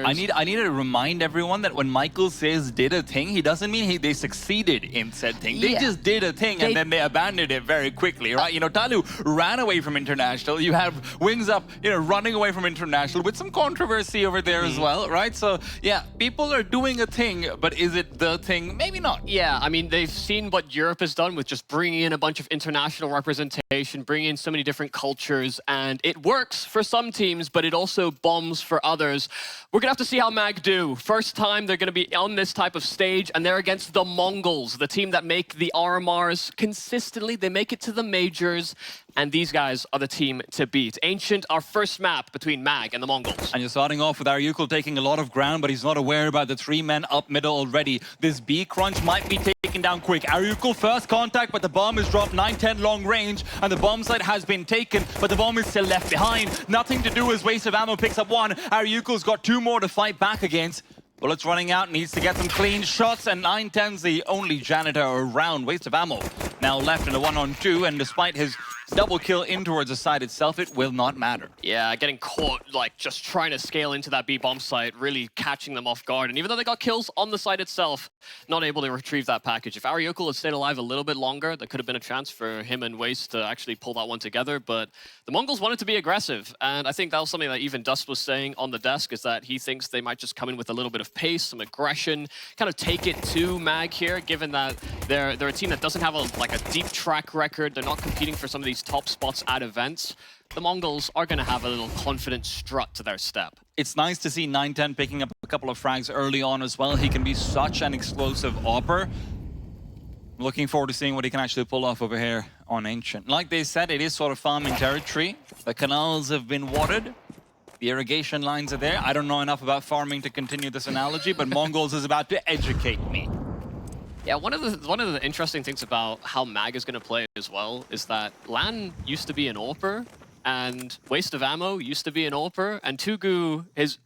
I need to remind everyone that when Michael says did a thing, he doesn't mean they succeeded in said thing. They just did a thing and then they abandoned it very quickly, right? You know, TYLOO ran away from International. You have Wings Up, you know, running away from International with some controversy over there as well, right? So yeah, people are doing a thing, but is it the thing? Maybe not. Yeah, I mean, they've seen what Europe has done with just bringing in a bunch of international representation, bringing in so many different cultures, and it works for some teams, but it also bombs for others. We're gonna have to see how MAG do. First time they're gonna be on this type of stage, and they're against the MongolZ, the team that make the RMRs consistently. They make it to the majors, and these guys are the team to beat. Ancient, our first map between MAG and the MongolZ. And you're starting off with ariucle taking a lot of ground, but he's not aware about the 3 men up middle already. This B crunch might be taken down quick. ariucle first contact, but the bomb is dropped 9-10 long range, and the bomb site has been taken, but the bomb is still left behind. Nothing to do as waste of ammo picks up 1. ariucle's got 2 more to fight back against. Bullets running out, needs to get some clean shots, and 9-10's the only janitor around. Waste of ammo now left in a 1-on-2, and despite his double kill in towards the side itself, it will not matter. Yeah, getting caught, like, just trying to scale into that B bomb site, really catching them off guard. And even though they got kills on the site itself, not able to retrieve that package. If ariucle had stayed alive a little bit longer, there could have been a chance for him and Waste to actually pull that one together. But the MongolZ wanted to be aggressive, and I think that was something that even Dust was saying on the desk, is that he thinks they might just come in with a little bit of pace, some aggression, kind of take it to MAG here, given that they're a team that doesn't have a deep track record. They're not competing for some of these top spots at events. The MongolZ are going to have a little confident strut to their step. It's nice to see 9-10 picking up a couple of frags early on as well. He can be such an explosive AWPer. Looking forward to seeing what he can actually pull off over here on Ancient. Like they said, it is sort of farming territory. The canals have been watered. The irrigation lines are there. I don't know enough about farming to continue this analogy, but MongolZ is about to educate me. Yeah, one of the interesting things about how MAG is going to play as well is that Lan used to be an AWPer, and Waste of Ammo used to be an AWPer, and Tugu is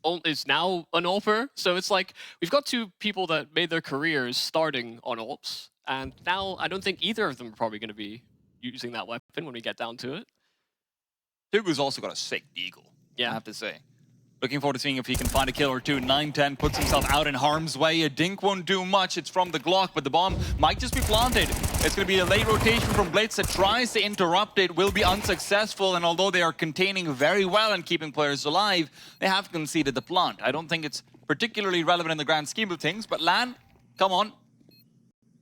now an AWPer. So it's like, we've got 2 people that made their careers starting on AWPs, and now I don't think either of them are probably going to be using that weapon when we get down to it. Tugu's also got a sick deagle, I have to say. Looking forward to seeing if he can find a kill or 2. 9-10 puts himself out in harm's way. A dink won't do much. It's from the Glock, but the bomb might just be planted. It's going to be a late rotation from Blitz that tries to interrupt it, will be unsuccessful, and although they are containing very well and keeping players alive, they have conceded the plant. I don't think it's particularly relevant in the grand scheme of things, but Lan, come on.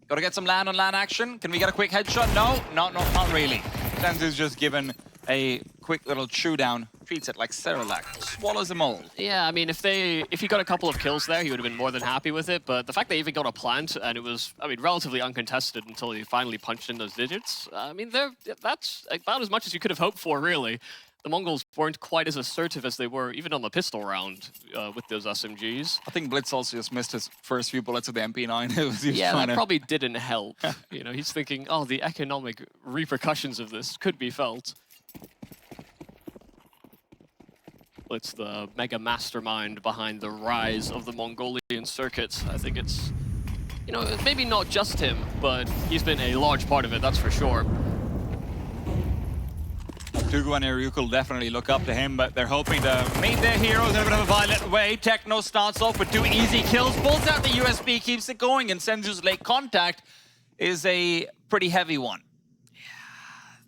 Gotta get some LAN on LAN action. Can we get a quick headshot? No, not really. Senzu's just given a quick little chew down, treats it like Cerelac, swallows them all. Yeah, I mean, if he got a couple of kills there, he would have been more than happy with it. But the fact they even got a plant, and it was, I mean, relatively uncontested until he finally punched in those digits. I mean, that's about as much as you could have hoped for, really. The MongolZ weren't quite as assertive as they were, even on the pistol round with those SMGs. I think Blitz also just missed his first few bullets of the MP9. Yeah, that probably didn't help. You know, he's thinking, oh, the economic repercussions of this could be felt. Blitz, the mega mastermind behind the rise of the Mongolian circuit. I think it's, you know, maybe not just him, but he's been a large part of it, that's for sure. Tugu and ariucle definitely look up to him, but they're hoping to meet their heroes in a bit of a violent way. Techno starts off with 2 easy kills, pulls out the USB, keeps it going, and Senzu's late contact is a pretty heavy one.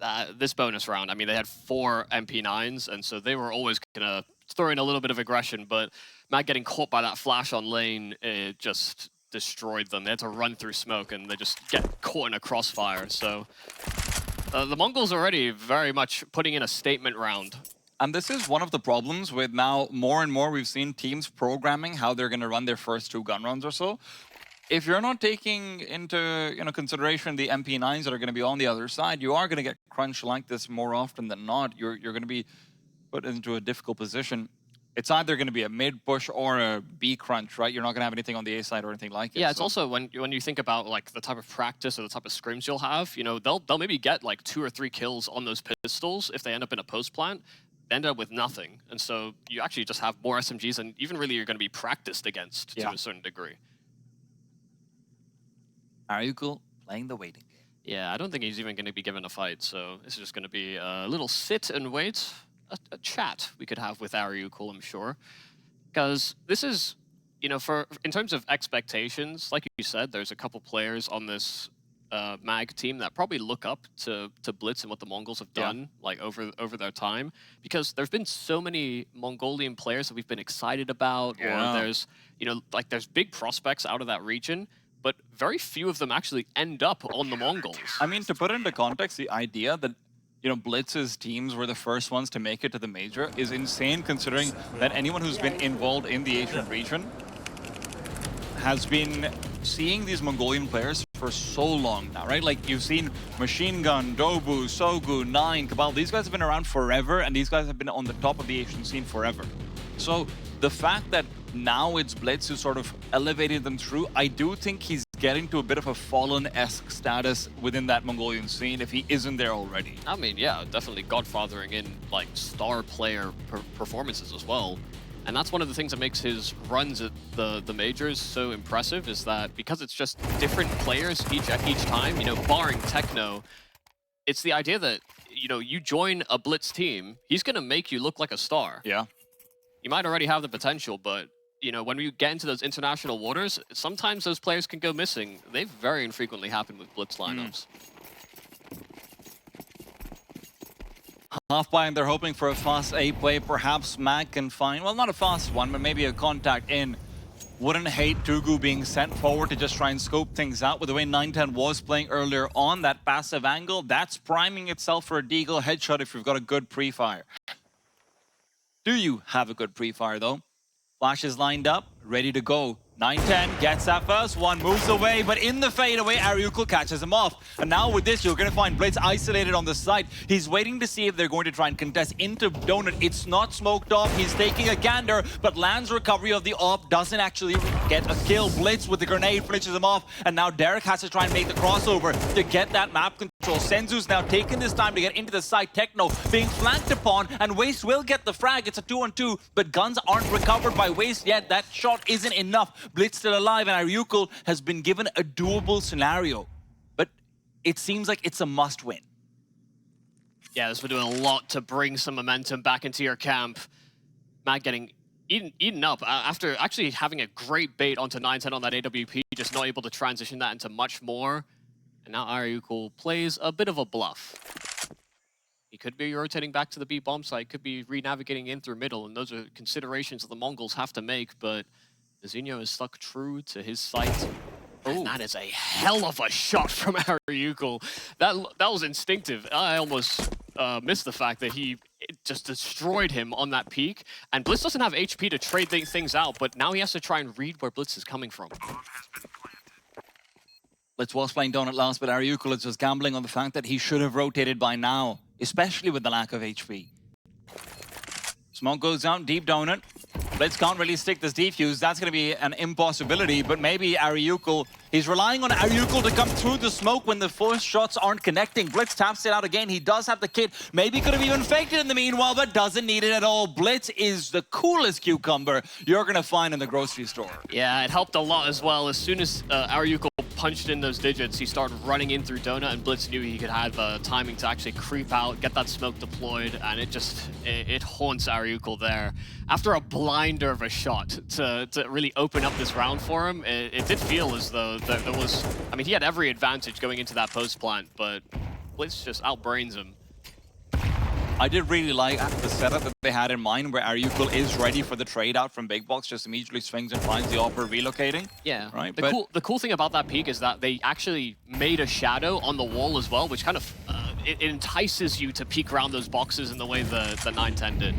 Yeah, this bonus round, I mean, they had 4 MP9s, and so they were always gonna throw in a little bit of aggression, but Matt getting caught by that flash on lane, it just destroyed them. They had to run through smoke, and they just get caught in a crossfire, so... the MongolZ already very much putting in a statement round. And this is one of the problems with now more and more we've seen teams programming how they're going to run their first 2 gun rounds or so. If you're not taking into consideration the MP9s that are going to be on the other side, you are going to get crunched like this more often than not. You're going to be put into a difficult position. It's either going to be a mid push or a B crunch, right? You're not going to have anything on the A side or anything like it. Yeah, it's also when you think about like the type of practice or the type of scrims you'll have, you know, they'll maybe get like 2 or 3 kills on those pistols if they end up in a post plant, they end up with nothing, and so you actually just have more SMGs and even really you're going to be practiced against to a certain degree. ariucle playing the waiting game. Yeah, I don't think he's even going to be given a fight, so this is just going to be a little sit and wait. A chat we could have with ariucle, I'm sure. Because this is, you know, in terms of expectations, like you said, there's a couple players on this mag team that probably look up to Blitz and what the Mongols have done like over their time, because there's been so many Mongolian players that we've been excited about, or there's, you know, like there's big prospects out of that region, but very few of them actually end up on the Mongols. I mean, to put it into context, the idea that, you know, Blitz's teams were the first ones to make it to the major is insane, considering that anyone who's been involved in the Asian region has been seeing these Mongolian players for so long now, right? Like, you've seen Machine Gun, Dobu, Sogu, Nine, Cabal. These guys have been around forever, and these guys have been on the top of the Asian scene forever. So the fact that now it's Blitz who sort of elevated them through, I do think he's getting to a bit of a Fallen-esque status within that Mongolian scene if he isn't there already. I mean, yeah, definitely godfathering in like star player performances as well. And that's one of the things that makes his runs at the majors so impressive, is that because it's just different players each time, you know, barring Techno, it's the idea that, you know, you join a Blitz team, he's going to make you look like a star. Yeah. You might already have the potential, but, you know, when we get into those international waters, sometimes those players can go missing. They very infrequently happen with Blitz lineups. Half bind, they're hoping for a fast A play. Perhaps Mac can find, well, not a fast one, but maybe a contact in. Wouldn't hate Tugu being sent forward to just try and scope things out. With the way 910 was playing earlier on, that passive angle, that's priming itself for a Deagle headshot if you've got a good pre-fire. Do you have a good pre-fire, though? Flash is lined up, ready to go. 910 gets that first one, moves away, but in the fadeaway, ariucle catches him off. And now with this, you're going to find Blitz isolated on the side. He's waiting to see if they're going to try and contest into Donut. It's not smoked off. He's taking a gander, but lands recovery of the op, doesn't actually get a kill. Blitz with the grenade finishes him off, and now Derek has to try and make the crossover to get that map control. Senzu's now taking this time to get into the site. Techno being flanked upon, and Waste will get the frag. It's a 2-on-2, but guns aren't recovered by Waste yet. That shot isn't enough. Blitz still alive, and ariucle has been given a doable scenario. But it seems like it's a must-win. Yeah, this would do a lot to bring some momentum back into your camp. Matt getting eaten up after actually having a great bait onto 910 on that AWP, just not able to transition that into much more. And now ariucle plays a bit of a bluff. He could be rotating back to the B bomb site, could be re-navigating in through middle, and those are considerations that the Mongols have to make, but Mizinho is stuck true to his sight. And that is a hell of a shot from ariucle. That was instinctive. I almost missed the fact that he just destroyed him on that peak. And Blitz doesn't have HP to trade things out, but now he has to try and read where Blitz is coming from. Blitz was playing Donut last, but ariucle is just gambling on the fact that he should have rotated by now, especially with the lack of HP. Smoke goes down, deep Donut. Blitz can't really stick this defuse. That's going to be an impossibility, but maybe ariucle, he's relying on ariucle to come through the smoke when the first shots aren't connecting. Blitz taps it out again. He does have the kit. Maybe could have even faked it in the meanwhile, but doesn't need it at all. Blitz is the coolest cucumber you're going to find in the grocery store. Yeah, it helped a lot as well. As soon as ariucle punched in those digits, he started running in through Donut, and Blitz knew he could have timing to actually creep out, get that smoke deployed, and it haunts ariucle there. After a blinder of a shot to really open up this round for him, it did feel as though there was, I mean, he had every advantage going into that post plant, but Blitz just outbrains him. I did really like the setup that they had in mind, where ariucle is ready for the trade out from Big Box, just immediately swings and finds the Opera relocating. Yeah, right. The cool thing about that peak is that they actually made a shadow on the wall as well, which kind of it entices you to peek around those boxes in the way the 910 did.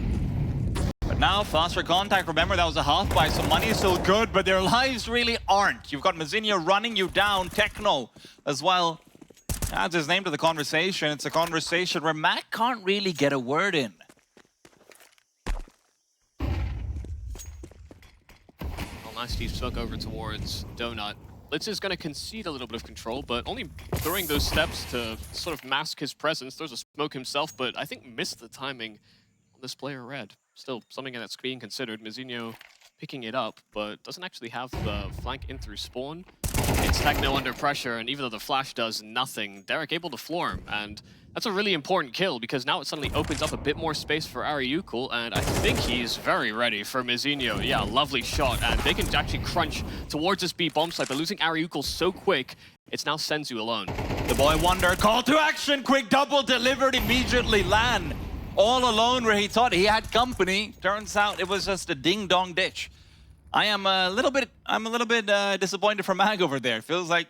But now, faster contact. Remember, that was a half buy, so money is still good, but their lives really aren't. You've got Mizinho running you down, Techno as well. Adds his name to the conversation. It's a conversation where Mac can't really get a word in. Well, nice deep smoke over towards Donut. Blitz is going to concede a little bit of control, but only throwing those steps to sort of mask his presence. Throws a smoke himself, but I think missed the timing on this player red. Still something that's being considered. Mizinho picking it up, but doesn't actually have the flank in through spawn. It's Techno under pressure, and even though the flash does nothing, Derek able to floor him, and That's a really important kill because now it suddenly opens up a bit more space for ariucle, and I think he's very ready for Mizinho. Yeah, lovely shot, and they can actually crunch towards this B bomb site, but losing ariucle so quick, it's now Senzu alone. The boy wonder, call to action, quick double delivered immediately. Lan all alone where he thought he had company. Turns out it was just a ding-dong ditch. I'm a little bit disappointed for Mag over there. It feels like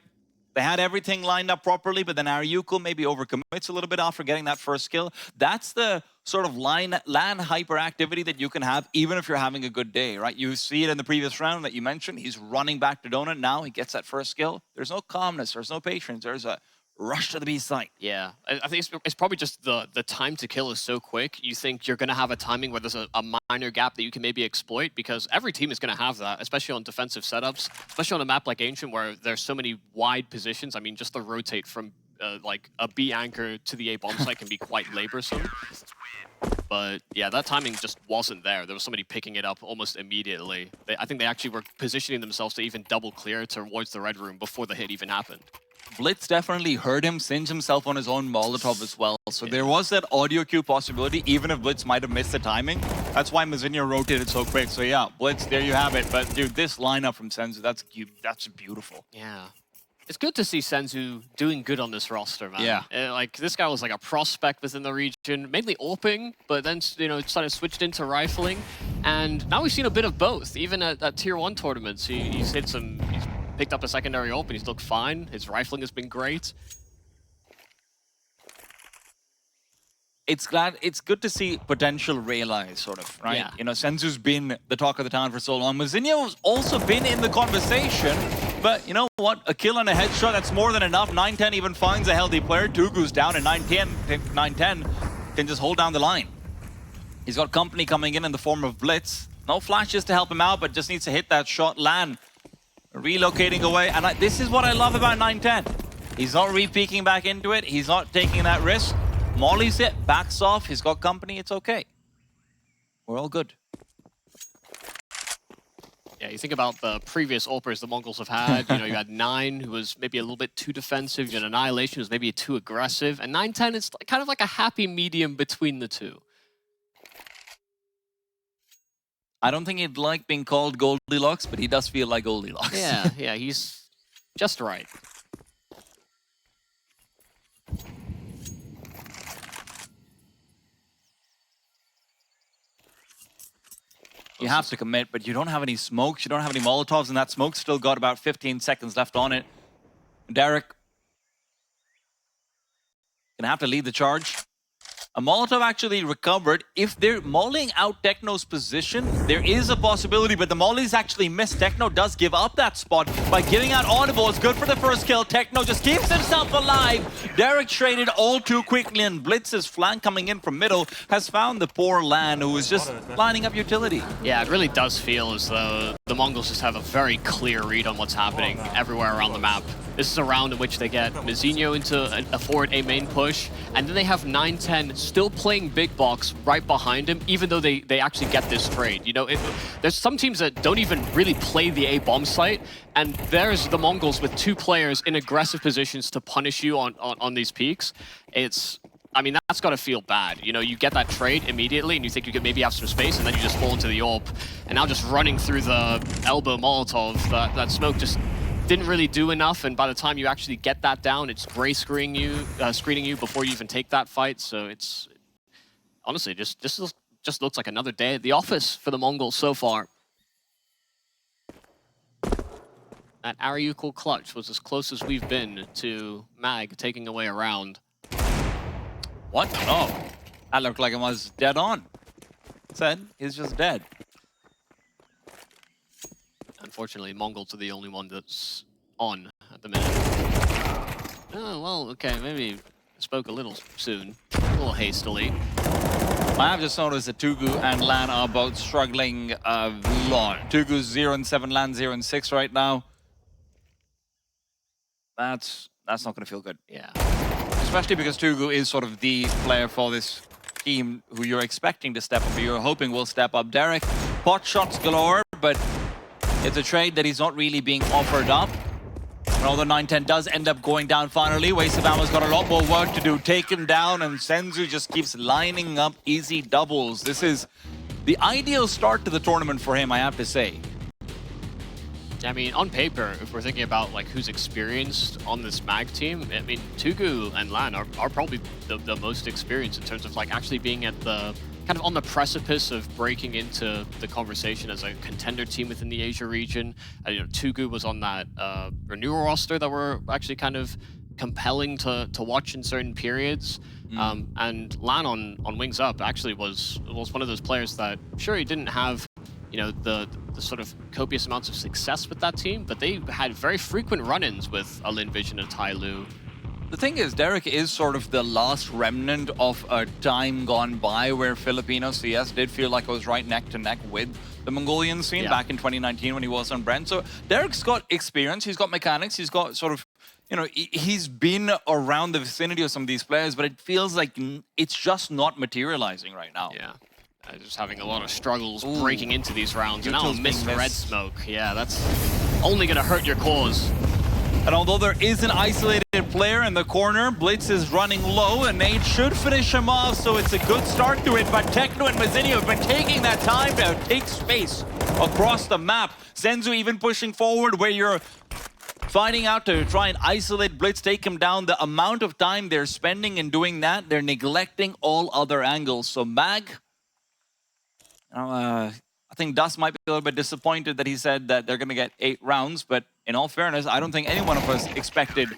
they had everything lined up properly, but then ariucle maybe overcommits a little bit after getting that first kill. That's the sort of LAN hyperactivity that you can have even if you're having a good day, right? You see it in the previous round that you mentioned. He's running back to Donut. Now he gets that first kill. There's no calmness. There's no patience. There's a rush to the B site. Yeah, I think it's probably just the time to kill is so quick. You think you're going to have a timing where there's a minor gap that you can maybe exploit, because every team is going to have that, especially on defensive setups, especially on a map like Ancient where there's so many wide positions. I mean, just the rotate from like a B anchor to the A bomb site can be quite laborsome. But yeah, that timing just wasn't there. There was somebody picking it up almost immediately. I think they actually were positioning themselves to even double clear towards the red room before the hit even happened. Blitz definitely heard him singe himself on his own Molotov as well. So there was that audio cue possibility, even if Blitz might have missed the timing. That's why Mizinho rotated so quick. So yeah, Blitz, there you have it. But dude, this lineup from Senzu, that's beautiful. Yeah. It's good to see Senzu doing good on this roster, man. Yeah. Like, this guy was like a prospect within the region, mainly AWPing, but then, you know, started switched into rifling. And now we've seen a bit of both. Even at Tier 1 tournaments, he's hit some... He's picked up a secondary AWP and he's looked fine. His rifling has been great. It's good to see potential realized, sort of, right? Yeah. You know, Senzu's been the talk of the town for so long. Mizinho's also been in the conversation, but you know what? A kill and a headshot, that's more than enough. 910 even finds a healthy player. TYLOO's down, and 910 can just hold down the line. He's got company coming in the form of Blitz. No flashes to help him out, but just needs to hit that shot. Lan relocating away, and this is what I love about 910. He's not re-peeking back into it. He's not taking that risk. Molly's it, backs off, he's got company, it's okay. We're all good. Yeah, you think about the previous AWPers the Mongols have had. You know, you had 9, who was maybe a little bit too defensive. You had Annihilation, who was maybe too aggressive. And 910 is kind of like a happy medium between the two. I don't think he'd like being called Goldilocks, but he does feel like Goldilocks. Yeah, he's just right. You have to commit, but you don't have any smokes, you don't have any Molotovs, and that smoke's still got about 15 seconds left on it. Derek gonna have to lead the charge. A Molotov actually recovered. If they're mauling out Techno's position, there is a possibility, but the Mollies actually missed. Techno does give up that spot by giving out Audible. It's good for the first kill. Techno just keeps himself alive. Derek traded all too quickly, and Blitz's flank coming in from middle has found the poor Lan, who is just lining up utility. Yeah, it really does feel as though the Mongols just have a very clear read on what's happening everywhere around the map. This is a round in which they get Mizinho into a forward A main push, and then they have 910 still playing big box right behind him, even though they actually get this trade. You know, there's some teams that don't even really play the A bomb site, and there's the Mongols with 2 players in aggressive positions to punish you on these peaks. I mean, that's got to feel bad. You know, you get that trade immediately, and you think you could maybe have some space, and then you just fall into the AWP. And now just running through the elbow Molotov, that smoke just didn't really do enough, and by the time you actually get that down, it's gray screening you before you even take that fight. So it's honestly just looks like another day at the office for the Mongols so far. That ariucle clutch was as close as we've been to Mag taking away a round. What? Oh, that looked like it was dead on. Said he's just dead. Unfortunately, MongolZ are the only one that's on at the minute. Oh, well, okay, maybe spoke a little soon, a little hastily. I have just noticed that TYLOO and Lan are both struggling a lot. TYLOO's 0-7, Lan 0-6 right now. That's not going to feel good. Yeah. Especially because TYLOO is sort of the player for this team who you're expecting to step up, or you're hoping will step up. Derek, pot shots galore, but it's a trade that he's not really being offered up. And although 910 does end up going down finally, Waste of Ammo's got a lot more work to do. Take him down, and Senzu just keeps lining up easy doubles. This is the ideal start to the tournament for him, I have to say. I mean, on paper, if we're thinking about like who's experienced on this MAG team, I mean, TYLOO and Lan are probably the most experienced in terms of like actually being at the kind of on the precipice of breaking into the conversation as a contender team within the Asia region. You know, TYLOO was on that renewal roster that were actually kind of compelling to watch in certain periods. And Lan on Wings Up actually was one of those players that, sure, he didn't have, you know, the sort of copious amounts of success with that team, but they had very frequent run-ins with a Lynn Vision and TYLOO. The thing is, Derek is sort of the last remnant of a time gone by where Filipino CS did feel like it was right neck to neck with the Mongolian scene back in 2019 when he was on Brent. So Derek's got experience, he's got mechanics, he's got sort of, you know, he's been around the vicinity of some of these players, but it feels like it's just not materializing right now. Yeah. Just having a lot of struggles breaking into these rounds. And now a missed red smoke. Yeah, that's only going to hurt your cause. And although there is an isolated player in the corner, Blitz is running low, and Nate should finish him off, so it's a good start to it. But Techno and Mazinho have been taking that time to take space across the map. Senzu even pushing forward where you're finding out to try and isolate Blitz, take him down. The amount of time they're spending in doing that, they're neglecting all other angles. So MAG, I think Dust might be a little bit disappointed that he said that they're going to get 8 rounds, but in all fairness, I don't think any one of us expected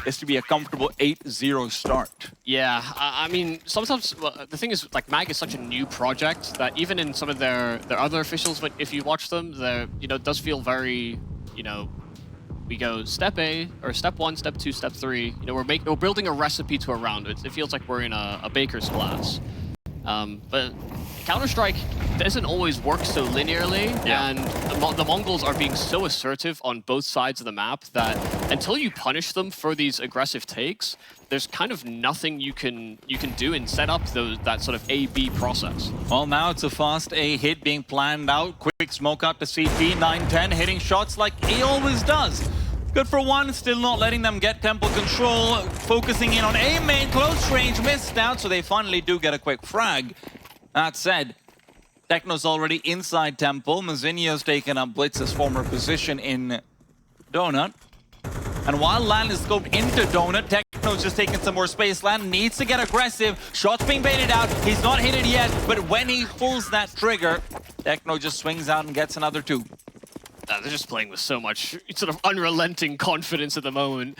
this to be a comfortable 8-0 start. Yeah, I mean, sometimes the thing is, like, MAG is such a new project that even in some of their other officials, but if you watch them, they're, you know, it does feel very, you know, we go step A, or step 1, step 2, step 3. You know, we're building a recipe to a round. It feels like we're in a baker's class. But Counter-Strike doesn't always work so linearly, and the Mongols are being so assertive on both sides of the map that until you punish them for these aggressive takes, there's kind of nothing you can do and set up that sort of A-B process. Well, now it's a fast A hit being planned out. Quick smoke out to CT, 910, hitting shots like he always does. Good for one, still not letting them get temple control. Focusing in on A main, close range, missed out, so they finally do get a quick frag. That said, Techno's already inside temple. Mazinho's taken up Blitz's former position in Donut. And while Lan is scoped into Donut, Techno's just taking some more space. Lan needs to get aggressive. Shots being baited out. He's not hit it yet, but when he pulls that trigger, Techno just swings out and gets another 2. They're just playing with so much sort of unrelenting confidence at the moment.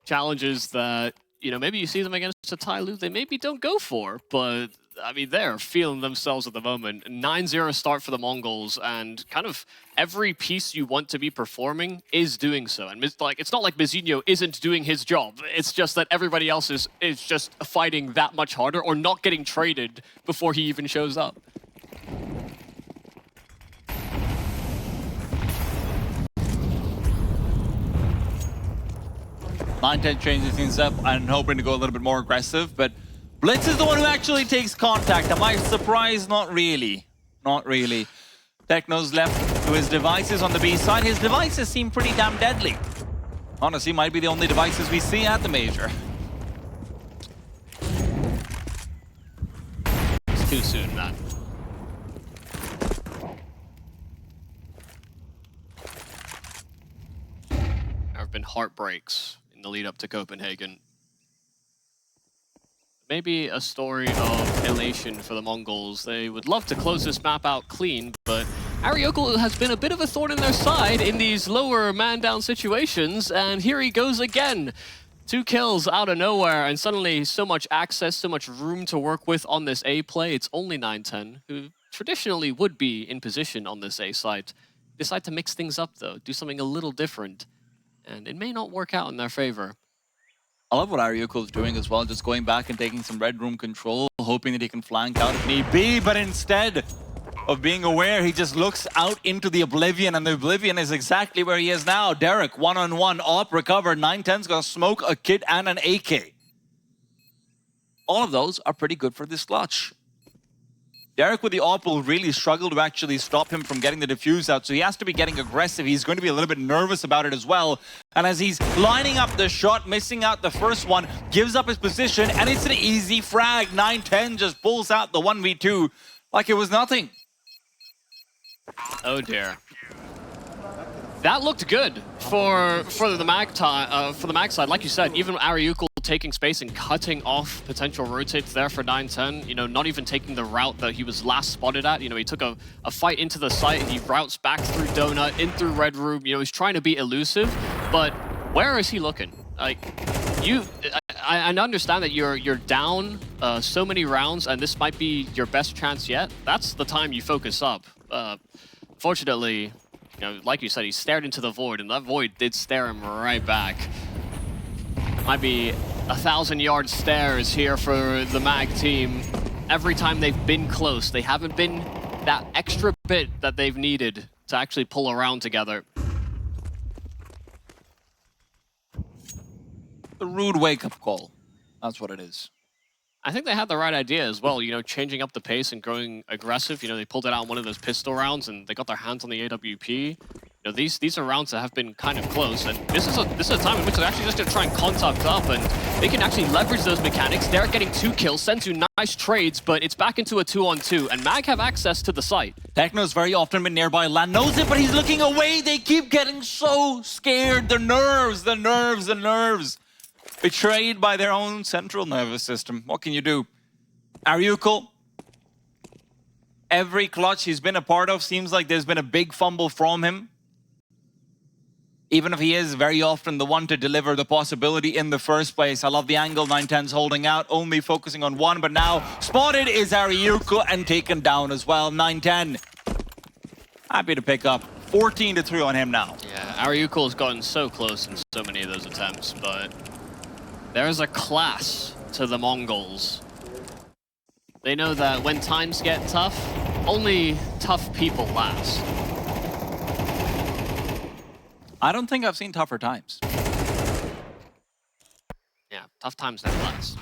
Challenges that, you know, maybe you see them against a TYLOO, they maybe don't go for, but I mean, they're feeling themselves at the moment. 9-0 start for the Mongols, and kind of every piece you want to be performing is doing so. And like, it's not like Mazinho isn't doing his job. It's just that everybody else is just fighting that much harder or not getting traded before he even shows up. 910 changes things up and hoping to go a little bit more aggressive, but Blitz is the one who actually takes contact. Am I surprised? Not really. Not really. Techno's left to his devices on the B side. His devices seem pretty damn deadly. Honestly, might be the only devices we see at the Major. It's too soon, man. There have been heartbreaks in the lead up to Copenhagen. Maybe a story of elation for the Mongols. They would love to close this map out clean, but ariucle has been a bit of a thorn in their side in these lower man-down situations, and here he goes again. 2 kills out of nowhere, and suddenly so much access, so much room to work with on this A play. It's only 910, who traditionally would be in position on this A side. Decide to mix things up, though, do something a little different, and it may not work out in their favor. I love what ariucle is doing as well, just going back and taking some red room control, hoping that he can flank out if need be, but instead of being aware, he just looks out into the Oblivion, and the Oblivion is exactly where he is now. Derek, one-on-one, op, recovered. 910's got a smoke, a kit, and an AK. All of those are pretty good for this clutch. Derek with the AWP will really struggle to actually stop him from getting the defuse out, so he has to be getting aggressive. He's going to be a little bit nervous about it as well. And as he's lining up the shot, missing out the first one, gives up his position, and it's an easy frag. 9-10 just pulls out the 1v2 like it was nothing. Oh dear. That looked good for the mag side. Like you said, even ariucle taking space and cutting off potential rotates there for 9-10. You know, not even taking the route that he was last spotted at. You know, he took a fight into the site and he routes back through Donut, in through Red Room. You know, he's trying to be elusive, but where is he looking? Like, I understand that you're down so many rounds and this might be your best chance yet. That's the time you focus up. Fortunately, you know, like you said, he stared into the void, and that void did stare him right back. Might be 1,000-yard stares here for the mag team. Every time they've been close, they haven't been that extra bit that they've needed to actually pull around together. The rude wake-up call. That's what it is. I think they had the right idea as well, you know, changing up the pace and going aggressive. You know, they pulled it out in one of those pistol rounds and they got their hands on the AWP. You know, these are rounds that have been kind of close, and this is a time in which they're actually just going to try and contact up, and they can actually leverage those mechanics. Derek getting 2 kills, Senzu nice trades, but it's back into a 2-on-2, and Mag have access to the site. Techno's very often been nearby. Lan knows it, but he's looking away. They keep getting so scared. The nerves. Betrayed by their own central nervous system. What can you do? ariucle, every clutch he's been a part of seems like there's been a big fumble from him. Even if he is very often the one to deliver the possibility in the first place. I love the angle 9-10's holding out, only focusing on one, but now spotted is ariucle and taken down as well. 9-10. Happy to pick up 14-3 on him now. Yeah, ariucle has gotten so close in so many of those attempts, but there's a class to the MongolZ. They know that when times get tough, only tough people last. I don't think I've seen tougher times. Yeah, tough times never last.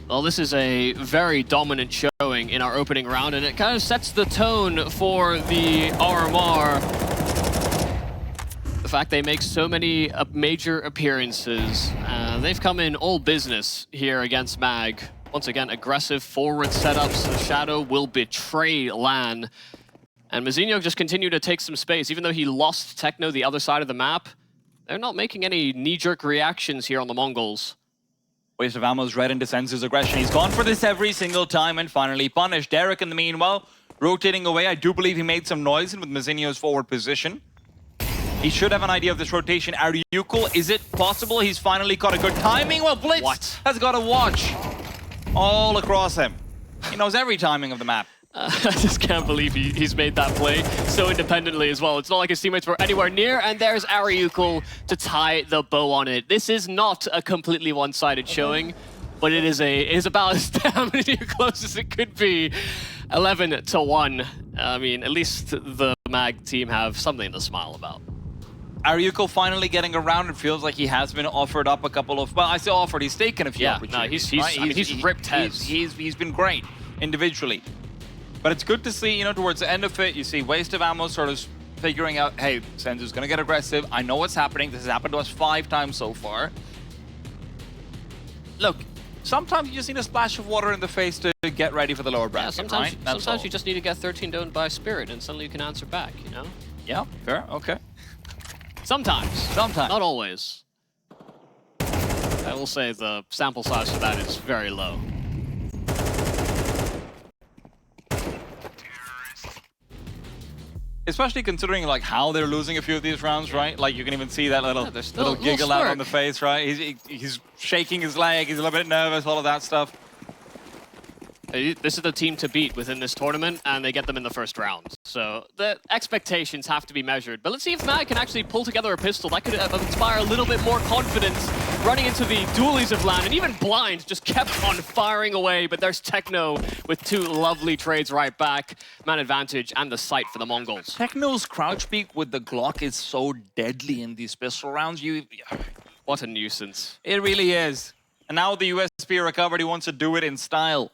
Well, this is a very dominant showing in our opening round, and it kind of sets the tone for the RMR. The fact they make so many major appearances. They've come in all business here against Mag. Once again, aggressive forward setups. The Shadow will betray Lan. And Mazinho just continued to take some space. Even though he lost Techno the other side of the map, they're not making any knee-jerk reactions here on the MongolZ. Waste of ammo's read into Senzu's aggression. He's gone for this every single time and finally punished. Derek, in the meanwhile, rotating away. I do believe he made some noise in with Mazinho's forward position. He should have an idea of this rotation. ariucle, is it possible he's finally got a good timing? Well, Blitz has got a watch all across him. He knows every timing of the map. I just can't believe he's made that play so independently as well. It's not like his teammates were anywhere near, and there's ariucle to tie the bow on it. This is not a completely one-sided showing, but it is about as damn close as it could be. 11-1. I mean, at least the Mag team have something to smile about. ariucle finally getting around. It feels like he has been offered up a couple of... Well, I say offered. He's taken a few opportunities. No, he's ripped heads. He's been great individually. But it's good to see, you know, towards the end of it, you see Waste of Ammo sort of figuring out, hey, Senzu's going to get aggressive. I know what's happening. This has happened to us 5 times so far. Look, sometimes you just need a splash of water in the face to get ready for the lower bracket, sometimes you just need to get 13 downed by Spirit, and suddenly you can answer back, you know? Yeah, fair, okay. Sometimes. Not always. I will say the sample size for that is very low. Especially considering like how they're losing a few of these rounds, right? Like you can even see that little giggle out on the face, right? He's shaking his leg, he's a little bit nervous, all of that stuff. This is the team to beat within this tournament, and they get them in the first round. So the expectations have to be measured. But let's see if Mag can actually pull together a pistol. That could inspire a little bit more confidence running into the dualies of Lan. And even Blind just kept on firing away. But there's Techno with 2 lovely trades right back. Man advantage and the sight for the MongolZ. Techno's crouch peek with the Glock is so deadly in these pistol rounds. What a nuisance. It really is. And now the USP recovered. He wants to do it in style.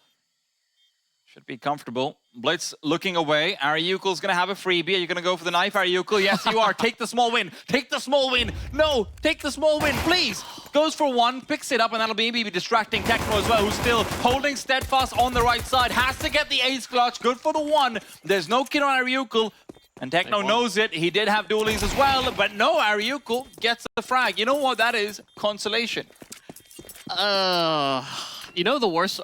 Should be comfortable. Blitz looking away. ariucle's going to have a freebie. Are you going to go for the knife, ariucle? Yes, you are. Take the small win. Take the small win. No, take the small win, please. Goes for one, picks it up, and that'll maybe be distracting Techno as well, who's still holding steadfast on the right side. Has to get the ace clutch. Good for the one. There's no kid on ariucle. And Techno knows it. He did have dualies as well, but no, ariucle gets the frag. You know what that is? Consolation. You know the worst...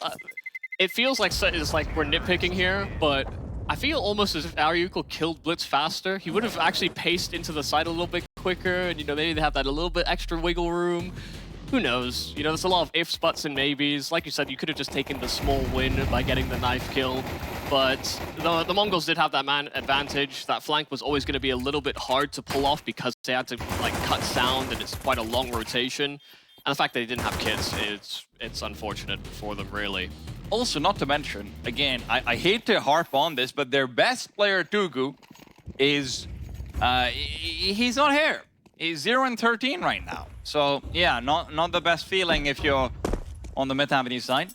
it feels like it's like we're nitpicking here, but I feel almost as if ariucle killed Blitz faster. He would have actually paced into the side a little bit quicker, and maybe they have that a little bit extra wiggle room. Who knows? There's a lot of ifs, buts, and maybes. Like you said, you could have just taken the small win by getting the knife kill. But the Mongols did have that man advantage. That flank was always going to be a little bit hard to pull off because they had to like cut sound, and it's quite a long rotation. And the fact that they didn't have kits, it's unfortunate for them, really. Also, not to mention, again, I hate to harp on this, but their best player, TYLOO, is... he's not here. He's 0-13 right now. So, yeah, not the best feeling if you're on the Mid Avenue side.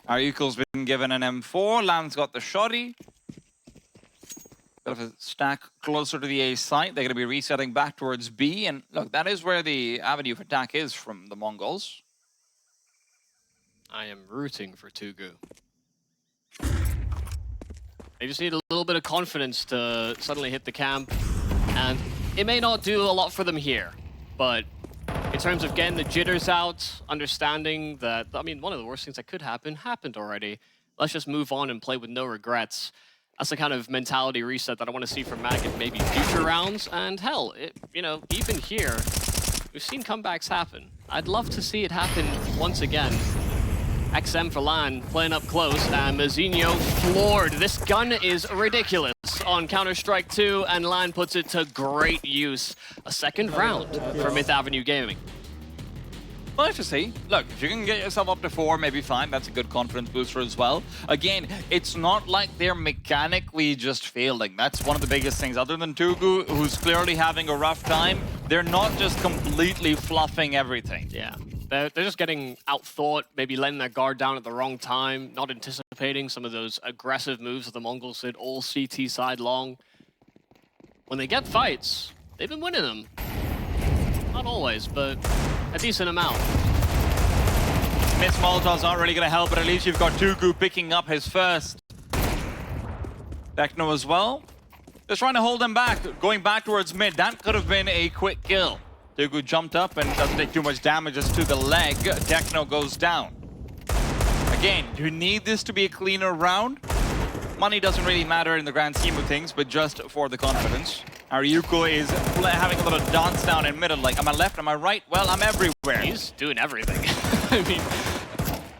ariucle's been given an M4. Land's got the shoddy. Bit of a stack closer to the A site. They're going to be resetting back towards B. And look, that is where the avenue of attack is from the Mongols. I am rooting for TYLOO. They just need a little bit of confidence to suddenly hit the camp. And it may not do a lot for them here, but in terms of getting the jitters out, understanding that, I mean, one of the worst things that could happen happened already. Let's just move on and play with no regrets. That's the kind of mentality reset that I want to see from Mag in maybe future rounds. And hell, even here, we've seen comebacks happen. I'd love to see it happen once again. XM for Lan playing up close, and Mazinho floored. This gun is ridiculous on Counter-Strike 2, and Lan puts it to great use. A second round for Myth Avenue Gaming. Well, let's just see. Look, if you can get yourself up to 4, maybe 5, that's a good confidence booster as well. Again, it's not like they're mechanically just failing. That's one of the biggest things. Other than TYLOO, who's clearly having a rough time, they're not just completely fluffing everything. Yeah. They're just getting outthought, maybe letting their guard down at the wrong time, not anticipating some of those aggressive moves that the Mongols did all CT side long. When they get fights, they've been winning them. Not always, but a decent amount. Miss Molotov's not really going to help, but at least you've got TYLOO picking up his first. Techno as well. Just trying to hold them back, going back towards mid. That could have been a quick kill. TYLOO jumped up and doesn't take too much damage just to the leg. Techno goes down. Again, you need this to be a cleaner round. Money doesn't really matter in the grand scheme of things, but just for the confidence. ariucle is having a little dance down in middle, like, am I left, am I right? Well, I'm everywhere. He's doing everything. I mean,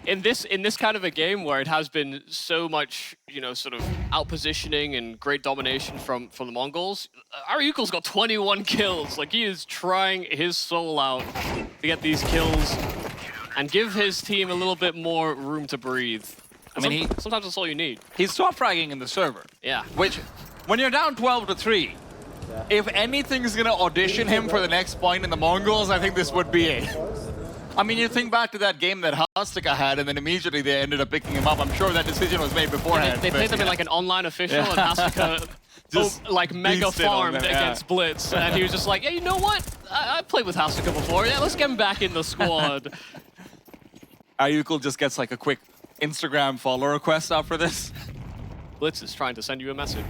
in this kind of a game where it has been so much, sort of out-positioning and great domination from the Mongols, ariucle's got 21 kills. Like, he is trying his soul out to get these kills and give his team a little bit more room to breathe. I mean, sometimes that's all you need. He's top fragging in the server. Yeah. Which, when you're down 12-3, if anything's gonna audition him for the next point in the Mongols, I think this would be it. I mean, you think back to that game that Hastika had, and then immediately they ended up picking him up. I'm sure that decision was made beforehand. Yeah, they played them in like an online official, and Hastika just like mega farmed against Blitz, and he was just like, yeah, you know what? I played with Hastika before. Yeah, let's get him back in the squad. ariucle just gets like a quick Instagram follow request after this. Blitz is trying to send you a message.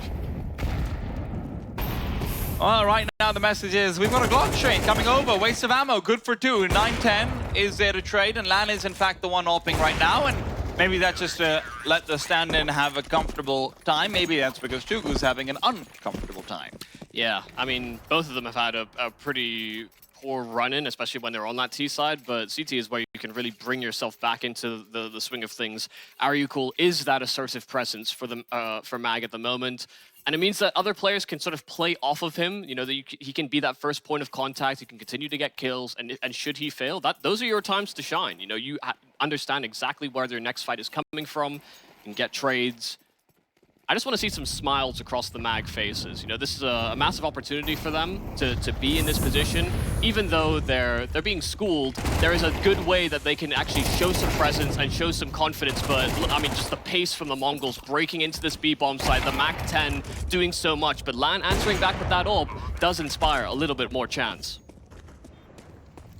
Well, right now the message is, we've got a Glock chain coming over. Waste of ammo, good for 2. 9-10 is there to trade, and Lan is in fact the one AWPing right now, and maybe that's just to let the stand-in have a comfortable time. Maybe that's because TYLOO's having an uncomfortable time. Yeah, I mean, both of them have had a pretty poor run-in, especially when they're on that T side, but CT is where you can really bring yourself back into the swing of things. ariucle is that assertive presence for Mag at the moment. And it means that other players can sort of play off of him, that he can be that first point of contact, he can continue to get kills, and should he fail, those are your times to shine. You understand exactly where their next fight is coming from, you can get trades. I just want to see some smiles across the mag faces. You know, this is a massive opportunity for them to be in this position. Even though they're being schooled, there is a good way that they can actually show some presence and show some confidence. But I mean, just the pace from the Mongols breaking into this B-bomb site, the Mac 10 doing so much, but Lan answering back with that orb does inspire a little bit more chance.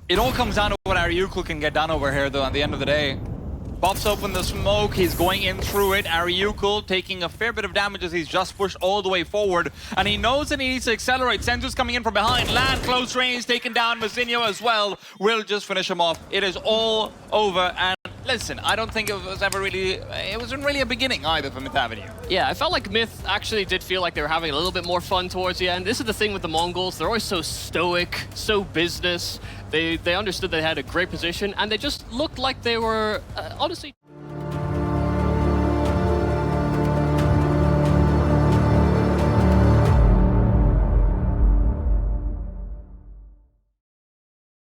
It all comes down to what ariucle can get done over here, though, at the end of the day. Pops open the smoke, he's going in through it. ariucle taking a fair bit of damage as he's just pushed all the way forward. And he knows that he needs to accelerate. Senzu's coming in from behind. Lan, close range, taking down Mazinho as well. Will just finish him off. It is all over. And listen, I don't think it was ever really... It wasn't really a beginning either for Myth Avenue. Yeah, I felt like Myth actually did feel like they were having a little bit more fun towards the end. This is the thing with the Mongols. They're always so stoic, so business. They understood they had a great position, and they just looked like they were, honestly,